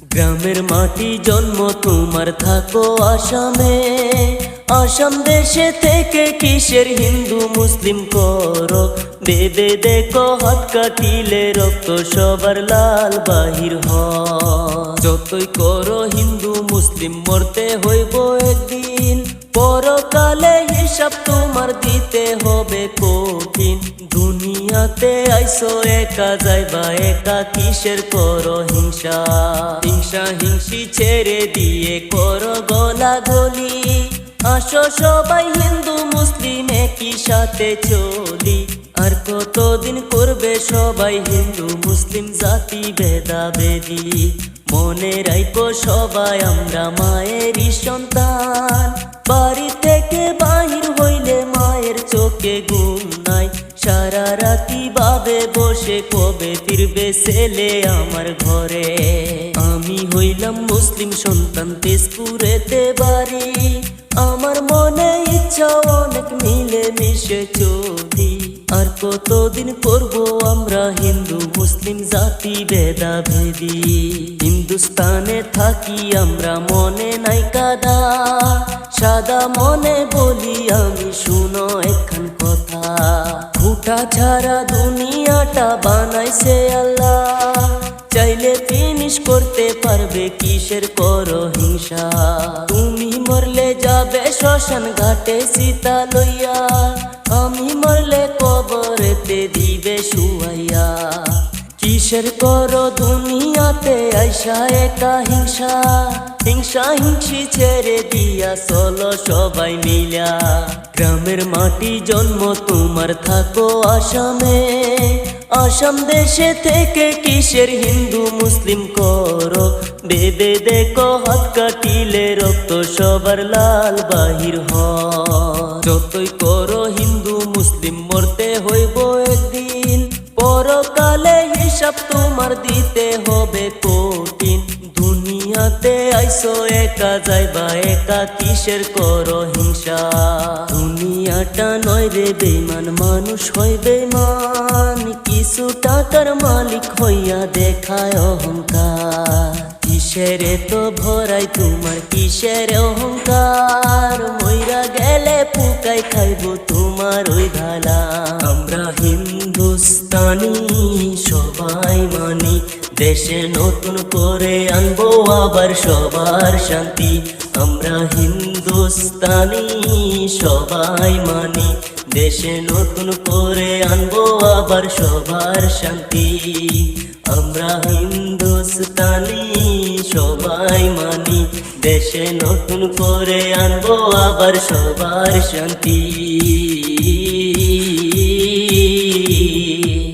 গ্রামের মাটি জন্ম তোমার, থাকো আসামে। আসাম দেশে থেকে কিসের হিন্দু মুসলিম করো, বেদে দেখো হাত কাটিলে রক্ত সবার লাল বাহির হয়। যতই করো হিন্দু মুসলিম মরতে হইব একদিন, পরকালে হিসাব তোমার দিতে হবে কঠিন। দুনিয়াতে আইসো একা, যাইবা একা, কিসের করো হিংসা। হিংসা হিংসি ছেড়ে দিয়ে করো গলা গলি, আসো সবাই হিন্দু মুসলিম একই সাথে চলি। আর কতদিন করবে সবাই হিন্দু মুসলিম জাতি ভেদাভেদি। মনে রাখো সবাই আমরা মায়েরই সন্তান, বাড়ি থেকে বাহির হইলে মায়ের চোখে ঘুম নাই। সারা রাতি ভাবে বসে কবে ফিরবে ছেলে আমার ঘরে। আমি হইলাম মুসলিম সন্তান, তেজপুরেতে বাড়ি। আমার মনে ইচ্ছা অনেক মিলে মিশে চলি। আর কতদিন করবো আমরা হিন্দু মুসলিম জাতি ভেদাভেদি। হিন্দুস্তানে থাকি আমরা, মনে নাই কাদা। সাদা মনে বলি আমি, শুনো একখান কথা। ফুটা ছাড়া দুনিয়াটা বানাইছে আল্লাহ, চাইলে ফিনিশ করতে পারবে, কিসের করো হিংসা। তুমি মরলে যাবে শ্মশান ঘাটে সীতা লইয়া, আমি মরলে কবরেতে দিবে শুয়াইয়া। কিসের করো দুনিয়াতে আইসা একা হিংসা। হিংসা হিংসি ছেড়ে দিয়া চলো সবাই মিলা। গ্রামের মাটি জন্ম তোমার, থাকো আসামে। আসাম দেশে থেকে কিসের হিন্দু মুসলিম করো, বেদে দেখো হাত কাটিলে রক্ত সবার লাল বাহির হয়। যতই করো হিন্দু মুসলিম মরতে হইব একদিন, পরকালে হিসাব তোমার দিতে হবে কঠিন। দুনিয়াতে আইসো একা, যাইবা একা, কিসের করো হিংসা। দুনিয়াটা নয় রে বেমান, মানুষ হয় বেমান। কিছু টাকার মালিক হইয়া দেখায় অহংকার। কিসের তো ভরাই তোমার, কিসের অহংকার। মইরা গেলে পুকাই খাইব তোমার ওই ধালা। আমরা হিন্দুস্তানি সবাই মানি, দেশে নতুন করে আনবো আবার সবার শান্তি। আমরা হিন্দুস্তানি সবাই মানি, দেশে নতুন করে আনবো আবার সবার শান্তি। আমরা হিন্দুস্তানি সবাই মানি, দেশে নতুন করে আনবো আবার সবার শান্তি।